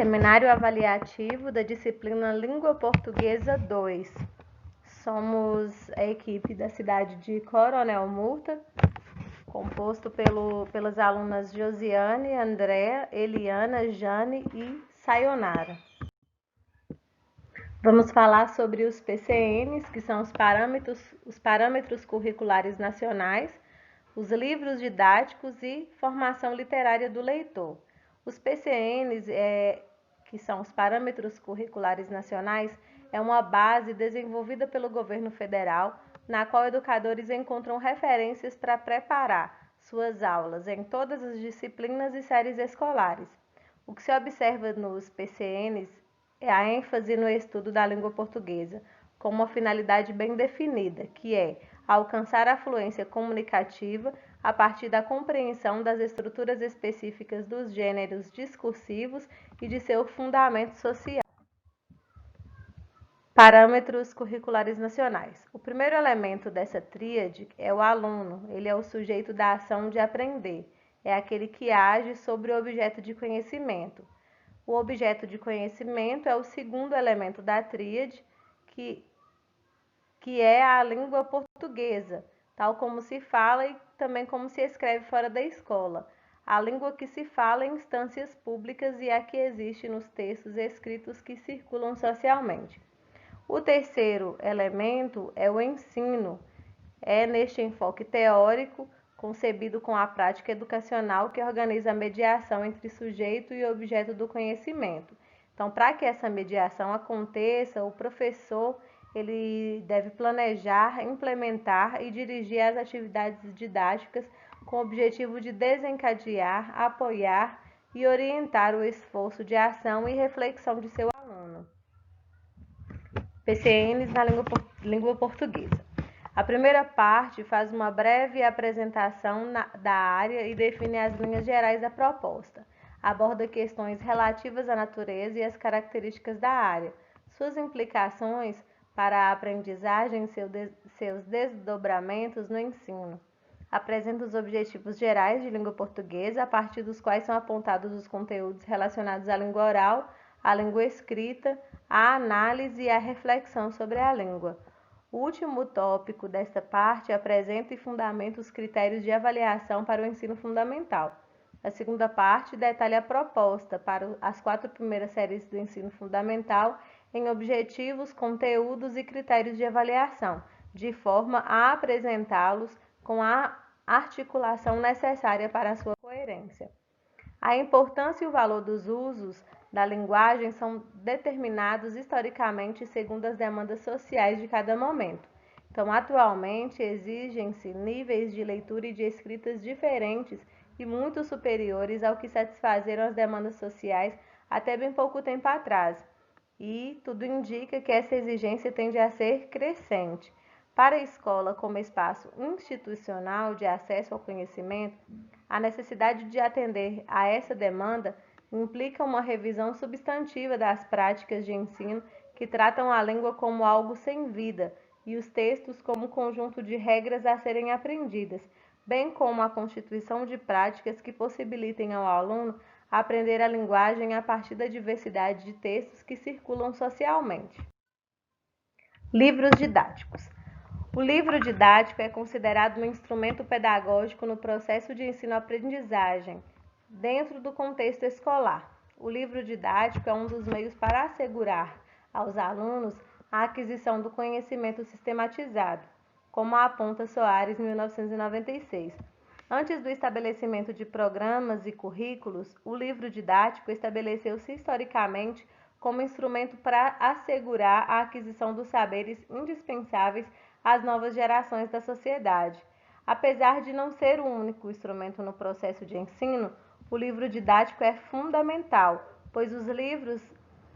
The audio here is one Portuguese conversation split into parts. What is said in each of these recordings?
Seminário Avaliativo da disciplina Língua Portuguesa 2. Somos a equipe da cidade de Coronel Murta, composto pelas alunas Josiane, Andréa, Eliana, Jane e Sayonara. Vamos falar sobre os PCNs, que são os parâmetros curriculares nacionais, os livros didáticos e formação literária do leitor. Os PCNs, que são os parâmetros curriculares nacionais, é uma base desenvolvida pelo governo federal, na qual educadores encontram referências para preparar suas aulas em todas as disciplinas e séries escolares. O que se observa nos PCNs é a ênfase no estudo da língua portuguesa, com uma finalidade bem definida, que é alcançar a fluência comunicativa a partir da compreensão das estruturas específicas dos gêneros discursivos e de seu fundamento social. Parâmetros curriculares nacionais. O primeiro elemento dessa tríade é o aluno. Ele é o sujeito da ação de aprender. É aquele que age sobre o objeto de conhecimento. O objeto de conhecimento é o segundo elemento da tríade, que é a língua portuguesa, tal como se fala e também como se escreve fora da escola. A língua que se fala em instâncias públicas e a que existe nos textos escritos que circulam socialmente. O terceiro elemento é o ensino. É neste enfoque teórico, concebido com a prática educacional, que organiza a mediação entre sujeito e objeto do conhecimento. Então, para que essa mediação aconteça, o professor ele deve planejar, implementar e dirigir as atividades didáticas com o objetivo de desencadear, apoiar e orientar o esforço de ação e reflexão de seu aluno. PCNs na língua portuguesa. A primeira parte faz uma breve apresentação da área e define as linhas gerais da proposta. Aborda questões relativas à natureza e às características da área, suas implicações para a aprendizagem e seus desdobramentos no ensino. Apresenta os objetivos gerais de língua portuguesa, a partir dos quais são apontados os conteúdos relacionados à língua oral, à língua escrita, à análise e à reflexão sobre a língua. O último tópico desta parte apresenta e fundamenta os critérios de avaliação para o ensino fundamental. A segunda parte detalha a proposta para as 4 primeiras séries do ensino fundamental em objetivos, conteúdos e critérios de avaliação, de forma a apresentá-los com a articulação necessária para a sua coerência. A importância e o valor dos usos da linguagem são determinados historicamente segundo as demandas sociais de cada momento. Então, atualmente, exigem-se níveis de leitura e de escritas diferentes e muito superiores ao que satisfazeram as demandas sociais até bem pouco tempo atrás. E tudo indica que essa exigência tende a ser crescente. Para a escola como espaço institucional de acesso ao conhecimento, a necessidade de atender a essa demanda implica uma revisão substantiva das práticas de ensino que tratam a língua como algo sem vida e os textos como um conjunto de regras a serem aprendidas, bem como a constituição de práticas que possibilitem ao aluno aprender a linguagem a partir da diversidade de textos que circulam socialmente. Livros didáticos. O livro didático é considerado um instrumento pedagógico no processo de ensino-aprendizagem, dentro do contexto escolar. O livro didático é um dos meios para assegurar aos alunos a aquisição do conhecimento sistematizado, como aponta Soares, 1996. Antes do estabelecimento de programas e currículos, o livro didático estabeleceu-se historicamente como instrumento para assegurar a aquisição dos saberes indispensáveis às novas gerações da sociedade. Apesar de não ser o único instrumento no processo de ensino, o livro didático é fundamental, pois os livros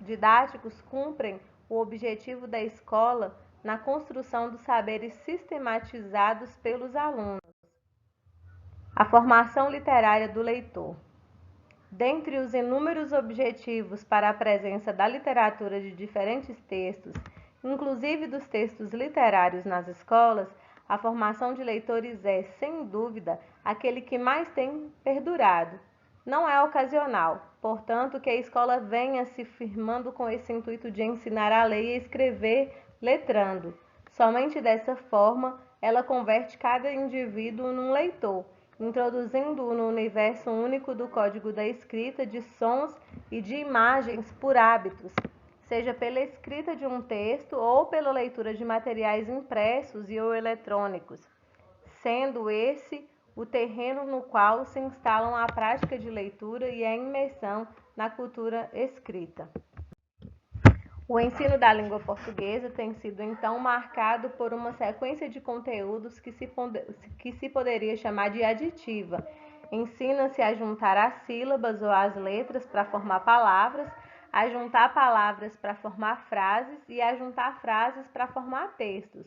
didáticos cumprem o objetivo da escola na construção dos saberes sistematizados pelos alunos. A formação literária do leitor. Dentre os inúmeros objetivos para a presença da literatura de diferentes textos, inclusive dos textos literários nas escolas, a formação de leitores é, sem dúvida, aquele que mais tem perdurado. não é ocasional, portanto, que a escola venha se firmando com esse intuito de ensinar a ler e a escrever letrando. Somente dessa forma, ela converte cada indivíduo num leitor, introduzindo-o no universo único do código da escrita, de sons e de imagens por hábitos, seja pela escrita de um texto ou pela leitura de materiais impressos e ou eletrônicos, sendo esse o terreno no qual se instalam a prática de leitura e a imersão na cultura escrita. O ensino da língua portuguesa tem sido, então, marcado por uma sequência de conteúdos que se poderia chamar de aditiva. Ensina-se a juntar as sílabas ou as letras para formar palavras, a juntar palavras para formar frases e a juntar frases para formar textos.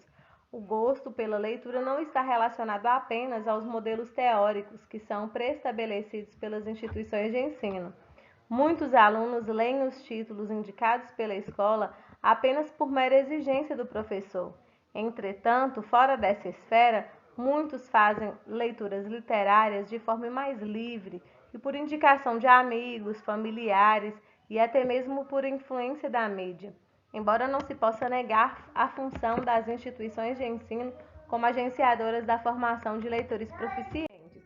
O gosto pela leitura não está relacionado apenas aos modelos teóricos que são pré-estabelecidos pelas instituições de ensino. Muitos alunos leem os títulos indicados pela escola apenas por mera exigência do professor. Entretanto, fora dessa esfera, muitos fazem leituras literárias de forma mais livre e por indicação de amigos, familiares e até mesmo por influência da mídia. Embora não se possa negar a função das instituições de ensino como agenciadoras da formação de leitores proficientes.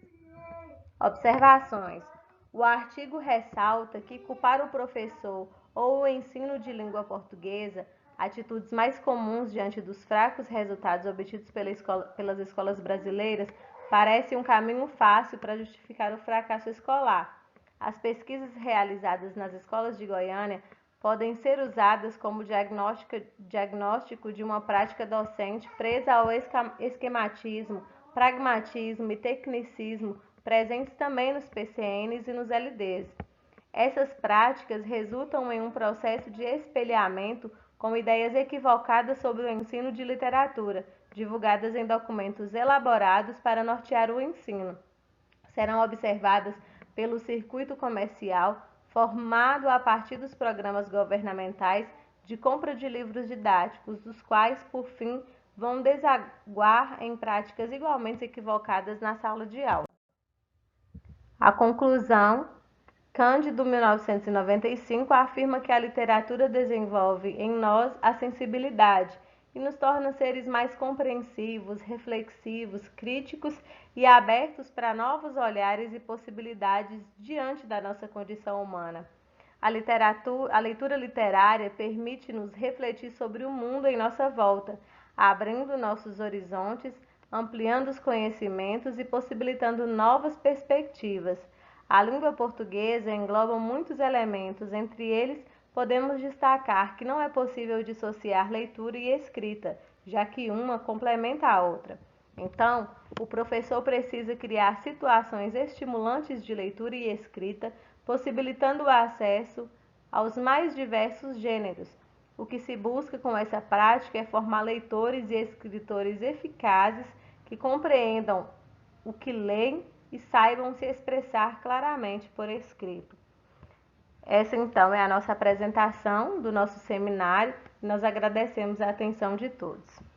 Observações. O artigo ressalta que culpar o professor ou o ensino de língua portuguesa, atitudes mais comuns diante dos fracos resultados obtidos pelas escolas brasileiras, parece um caminho fácil para justificar o fracasso escolar. As pesquisas realizadas nas escolas de Goiânia podem ser usadas como diagnóstico de uma prática docente presa ao esquematismo, pragmatismo e tecnicismo, presentes também nos PCNs e nos LDs. Essas práticas resultam em um processo de espelhamento com ideias equivocadas sobre o ensino de literatura, divulgadas em documentos elaborados para nortear o ensino. Serão observadas pelo circuito comercial, formado a partir dos programas governamentais de compra de livros didáticos, dos quais, por fim, vão desaguar em práticas igualmente equivocadas na sala de aula. A conclusão, Cândido, 1995, afirma que a literatura desenvolve em nós a sensibilidade e nos torna seres mais compreensivos, reflexivos, críticos e abertos para novos olhares e possibilidades diante da nossa condição humana. A leitura literária permite-nos refletir sobre o mundo em nossa volta, abrindo nossos horizontes, ampliando os conhecimentos e possibilitando novas perspectivas. A língua portuguesa engloba muitos elementos, entre eles podemos destacar que não é possível dissociar leitura e escrita, já que uma complementa a outra. Então, o professor precisa criar situações estimulantes de leitura e escrita, possibilitando o acesso aos mais diversos gêneros. O que se busca com essa prática é formar leitores e escritores eficazes que compreendam o que leem e saibam se expressar claramente por escrito. Essa, então, é a nossa apresentação do nosso seminário. Nós agradecemos a atenção de todos.